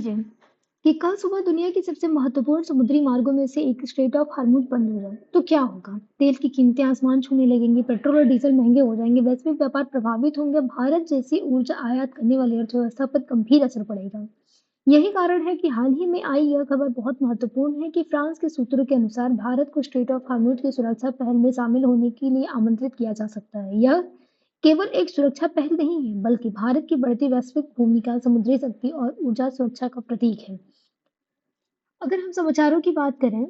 लीजिए कि कल सुबह दुनिया के सबसे महत्वपूर्ण समुद्री मार्गों में से एक स्ट्रेट ऑफ हार्मुज बंद हो जाए तो क्या होगा। तेल की कीमतें आसमान छूने लगेंगी, पेट्रोल और डीजल महंगे हो जाएंगे, वैश्विक व्यापार प्रभावित होंगे, भारत जैसी ऊर्जा आयात करने वाली अर्थव्यवस्था पर गंभीर असर पड़ेगा। यही कारण है कि हाल ही में आई यह खबर बहुत महत्वपूर्ण है कि फ्रांस के सूत्रों के अनुसार भारत को स्ट्रेट ऑफ हार्मुज की सुरक्षा पहल में शामिल होने के लिए आमंत्रित किया जा सकता है। यह केवल एक सुरक्षा पहल नहीं है, बल्कि भारत की बढ़ती वैश्विक भूमिका, समुद्री शक्ति और ऊर्जा सुरक्षा का प्रतीक है। अगर हम समाचारों की बात करें,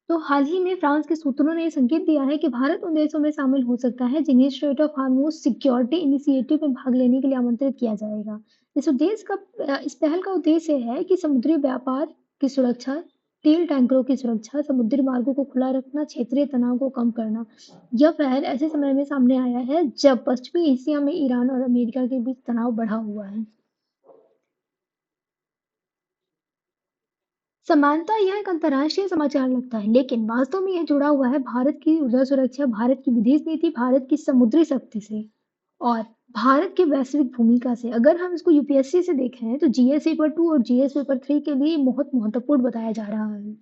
तो हाल ही में फ्रांस के सूत्रों ने संकेत दिया है कि भारत उन देशों में शामिल हो सकता है जिन्हें straight of Hormuz security initiative में भाग लेने के लिए आमंत्रित किया जाएगा। इस पहल का उद्देश्य है कि समुद्री व्यापार की सुरक्षा, तेल टैंकरों की सुरक्षा, समुद्री मार्गों को खुला रखना, क्षेत्रीय तनाव को कम करना। यह पहल ऐसे समय में सामने आया है जब पश्चिमी एशिया में ईरान और अमेरिका के बीच तनाव बढ़ा हुआ है। समानता यह एक अंतर्राष्ट्रीय समाचार लगता है, लेकिन वास्तव में यह जुड़ा हुआ है भारत की ऊर्जा सुरक्षा, भारत की विदेश नीति, भारत की समुद्री शक्ति से और भारत की वैश्विक भूमिका से। अगर हम इसको यूपीएससी से देखें तो जीएस पेपर 2 और जीएस पेपर 3 के लिए बहुत महत्वपूर्ण बताया जा रहा है।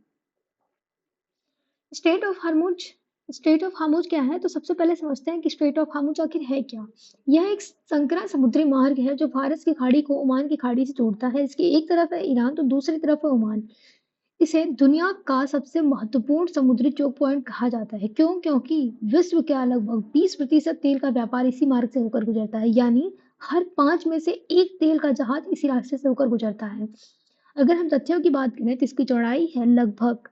State of Hormuz state of Hormuz क्या है, तो सबसे पहले समझते हैं कि स्ट्रेट ऑफ हार्मुज आखिर है क्या। यह एक संकरा समुद्री मार्ग है जो फारस की खाड़ी को ओमान की खाड़ी से जोड़ता है। इसकी एक तरफ है ईरान तो दूसरी तरफ है ओमान। इसे दुनिया का सबसे महत्वपूर्ण समुद्री चोक पॉइंट कहा जाता है। क्यों? क्योंकि विश्व का लगभग 20% तेल का व्यापार इसी मार्ग से होकर गुजरता है, यानी हर 5 में से एक तेल का जहाज इसी रास्ते से होकर गुजरता है। अगर हम तथ्यों की बात करें तो इसकी चौड़ाई है लगभग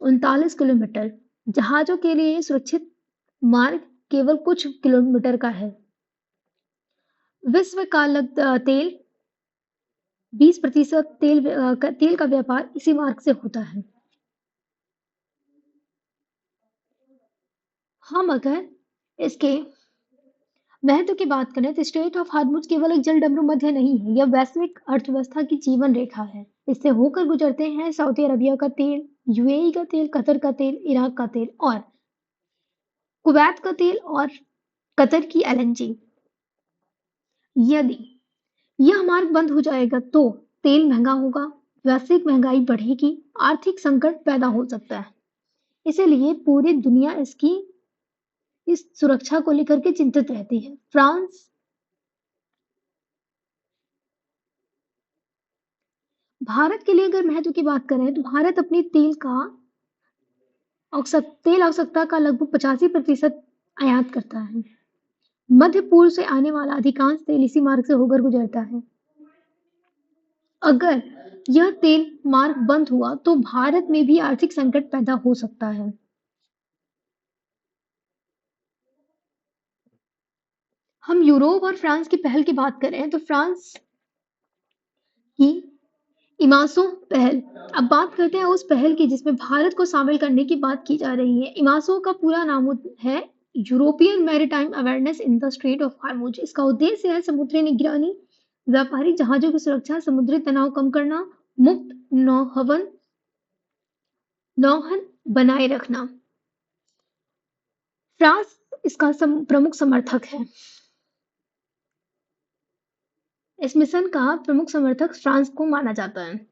39 किलोमीटर। जहाजों के लिए सुरक्षित मार्ग केवल कुछ किलोमीटर का है। विश्व का तेल 20% तेल का व्यापार इसी मार्ग से होता है। हम अगर इसके महत्व की बात करें तो स्ट्रेट ऑफ हार्मुज केवल एक जल डमरू मध्य नहीं है, यह वैश्विक अर्थव्यवस्था की जीवन रेखा है। इससे होकर गुजरते हैं सऊदी अरबिया का तेल, यूएई का तेल, कतर का तेल, इराक का तेल और कुवैत का तेल और कतर की एलएनजी। यदि यह मार्ग बंद हो जाएगा तो तेल महंगा होगा, वैश्विक महंगाई बढ़ेगी, आर्थिक संकट पैदा हो सकता है। इसीलिए पूरी दुनिया इसकी इस सुरक्षा को लेकर के चिंतित रहती है। भारत के लिए अगर महत्व की बात करें तो भारत अपनी तेल आवश्यकता का लगभग 85% आयात करता है। मध्य पूर्व से आने वाला अधिकांश तेल इसी मार्ग से होकर गुजरता है। अगर यह तेल मार्ग बंद हुआ तो भारत में भी आर्थिक संकट पैदा हो सकता है। हम यूरोप और फ्रांस की पहल की बात करें तो फ्रांस की इमासो पहल। अब बात करते हैं उस पहल की जिसमें भारत को शामिल करने की बात की जा रही है। इमासो का पूरा नाम है European maritime awareness in the straight of Hormuz. इसका उद्देश्य है समुद्री निगरानी, व्यापारिक जहाजों की सुरक्षा, समुद्री तनाव कम करना, मुक्त नौहन बनाए रखना। फ्रांस इसका प्रमुख समर्थक है। इस मिशन का प्रमुख समर्थक फ्रांस को माना जाता है।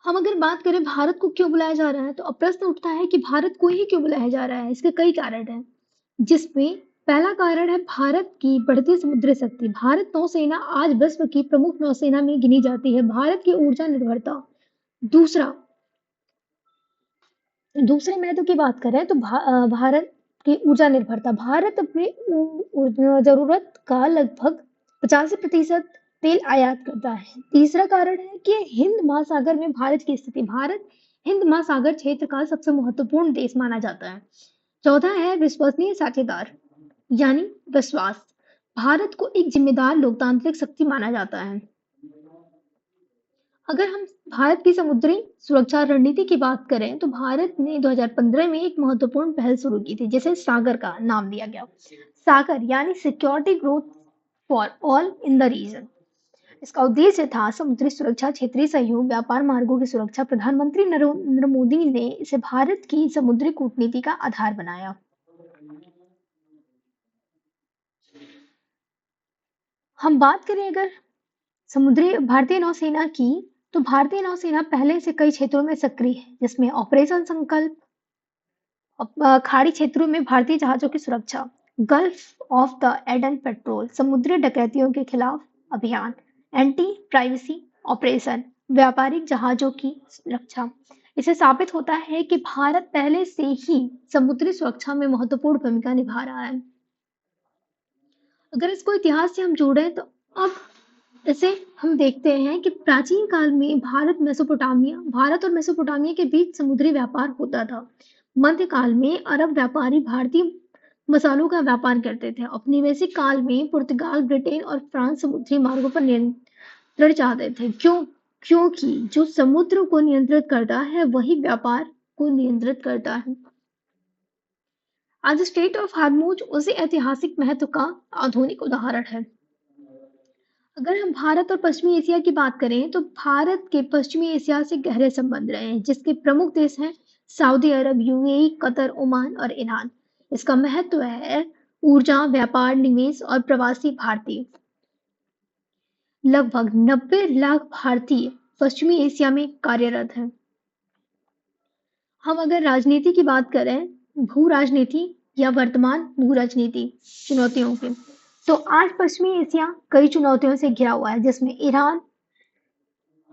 हम अगर बात करें भारत को क्यों बुलाया जा रहा है, तो अब प्रश्न उठता है कि भारत को ही क्यों बुलाया जा रहा है। इसके कई कारण हैं, जिसमें पहला कारण है भारत की बढ़ती समुद्री शक्ति। भारत नौसेना आज विश्व की प्रमुख नौसेना में गिनी जाती है। भारत की ऊर्जा निर्भरता। दूसरा दूसरे महत्व की बात करें तो भारत की ऊर्जा निर्भरता। भारत अपनी जरूरत का लगभग 85% तेल आयात करता है। तीसरा कारण है कि हिंद महासागर में भारत की स्थिति। भारत हिंद महासागर क्षेत्र का सबसे महत्वपूर्ण देश माना जाता है। चौथा है विश्वसनीय साझेदार, यानी विश्वास। भारत को एक जिम्मेदार लोकतांत्रिक शक्ति माना जाता है। अगर हम भारत की समुद्री सुरक्षा रणनीति की बात करें तो भारत ने 2015 में एक महत्वपूर्ण पहल शुरू की थी, जिसे सागर का नाम दिया गया। सागर यानी security growth for all in the region. इसका उद्देश्य था समुद्री सुरक्षा, क्षेत्रीय सहयोग, व्यापार मार्गों की सुरक्षा। प्रधानमंत्री नरेंद्र मोदी ने इसे भारत की समुद्री कूटनीति का आधार बनाया। हम बात करें अगर समुद्री भारतीय नौसेना की, तो भारतीय नौसेना पहले से कई क्षेत्रों में सक्रिय है, जिसमें ऑपरेशन संकल्प, खाड़ी क्षेत्रों में भारतीय जहाजों की सुरक्षा, gulf of the Aden patrol, समुद्री डकैतियों के खिलाफ अभियान, एंटी प्राइवेसी ऑपरेशन, व्यापारिक जहाजों की रक्षा। इसे साबित होता है कि भारत पहले से ही समुद्री सुरक्षा में महत्वपूर्ण भूमिका निभा रहा है। अगर इसको इतिहास से हम जोड़ें तो अब इसे हम देखते हैं कि प्राचीन काल में भारत और मेसोपोटामिया के बीच समुद्री व्यापार होता था। मध्यकाल में अरब व्यापारी भारतीय मसालों का व्यापार करते थे। औपनिवेशिक काल में पुर्तगाल, ब्रिटेन और फ्रांस समुद्री मार्गों पर नियंत्रण चाहते थे। क्योंकि जो समुद्र को नियंत्रित करता है वही व्यापार को नियंत्रित करता है। आज स्ट्रेट ऑफ हार्मूज उसी ऐतिहासिक महत्व का आधुनिक उदाहरण है। अगर हम भारत और पश्चिमी एशिया की बात करें तो भारत के पश्चिमी एशिया से गहरे संबंध रहे हैं, जिसके प्रमुख देश हैं सऊदी अरब, यूएई, कतर, ओमान और ईरान। इसका महत्व है ऊर्जा, व्यापार, निवेश और प्रवासी भारतीय। लगभग 90 लाख भारतीय पश्चिमी एशिया में कार्यरत हैं। हम अगर राजनीति की बात करें, भू राजनीति या वर्तमान भू राजनीति चुनौतियों की, तो आज पश्चिमी एशिया कई चुनौतियों से घिरा हुआ है, जिसमें ईरान,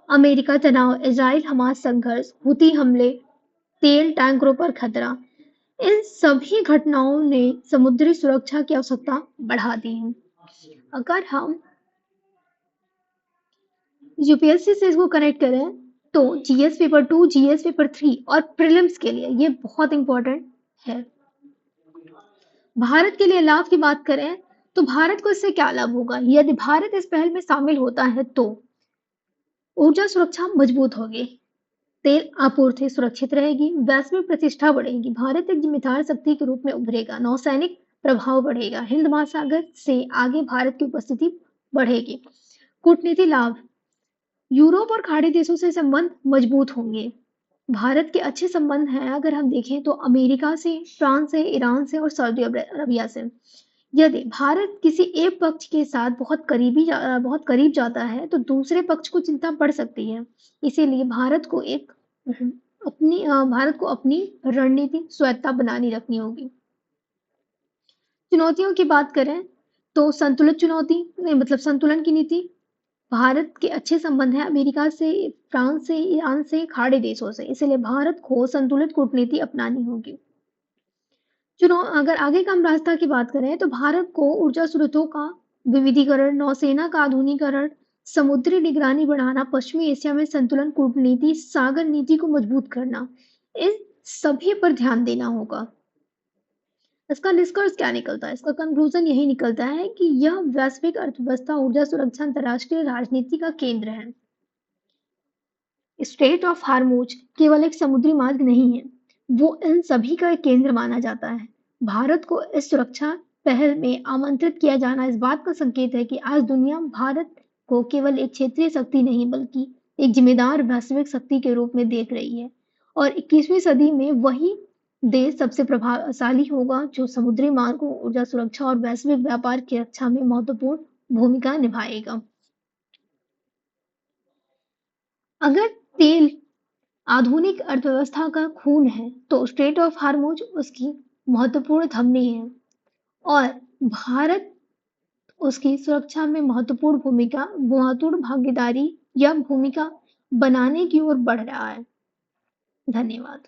अमेरिका तनाव, इजराइल हमास संघर्ष, हुती हमले, तेल टैंकरों पर खतरा। इन सभी घटनाओं ने समुद्री सुरक्षा की आवश्यकता बढ़ा दी है। अगर हम यूपीएससी से इसको कनेक्ट करें तो जीएस पेपर 2, जीएस पेपर 3 और प्रीलिम्स के लिए ये बहुत इंपॉर्टेंट है। भारत के लिए लाभ की बात करें तो भारत को इससे क्या लाभ होगा? यदि भारत इस पहल में शामिल होता है तो ऊर्जा सुरक्षा मजबूत होगी, तेल आपूर्ति सुरक्षित रहेगी, वैश्विक प्रतिष्ठा बढ़ेगी, भारत एक जिम्मेदार शक्ति के रूप में उभरेगा, नौसैनिक प्रभाव बढ़ेगा, हिंद महासागर से आगे भारत की उपस्थिति बढ़ेगी। कूटनीति लाभ, यूरोप और खाड़ी देशों से संबंध मजबूत होंगे। भारत के अच्छे संबंध हैं अगर हम देखें तो अमेरिका से, फ्रांस से, ईरान से और सऊदी अरबिया से। यदि भारत किसी एक पक्ष के साथ बहुत करीब जाता है तो दूसरे पक्ष को चिंता बढ़ सकती है। इसीलिए भारत को अपनी रणनीति स्वायत्ता बनानी रखनी होगी। चुनौतियों की बात करें तो संतुलन की नीति। भारत के अच्छे संबंध हैं अमेरिका से, फ्रांस से, ईरान से, खाड़ी देशों से, इसलिए भारत को संतुलित कूटनीति अपनानी होगी। अगर आगे का हम रास्ता की बात करें तो भारत को ऊर्जा स्रोतों का विविधीकरण, नौसेना का आधुनिकीकरण, समुद्री निगरानी बढ़ाना, पश्चिमी एशिया में संतुलन कूटनीति, सागर नीति को मजबूत करना, इन सभी पर ध्यान देना होगा। इसका निष्कर्ष क्या निकलता है? इसका कंक्लूजन यही निकलता है कि यह वैश्विक अर्थव्यवस्था, ऊर्जा सुरक्षा, अंतर्राष्ट्रीय राजनीति का केंद्र है। स्ट्रेट ऑफ हार्मूज केवल एक समुद्री मार्ग नहीं है, वो इन सभी का एक केंद्र माना जाता है। भारत को इस सुरक्षा पहल में आमंत्रित किया जाना इस बात का संकेत है कि आज दुनिया भारत को केवल एक क्षेत्रीय शक्ति नहीं बल्कि एक जिम्मेदार वैश्विक शक्ति के रूप में देख रही है, और 21वीं सदी में वही देश सबसे प्रभावशाली होगा जो समुद्री मार्गों, ऊर्जा सुरक्षा और वैश्विक व्यापार की रक्षा में महत्वपूर्ण भूमिका निभाएगा। अगर तेल आधुनिक अर्थव्यवस्था का खून है तो स्ट्रेट ऑफ हार्मूज उसकी महत्वपूर्ण धमनी है, और भारत उसकी सुरक्षा में महत्वपूर्ण भागीदारी या भूमिका बनाने की ओर बढ़ रहा है। धन्यवाद।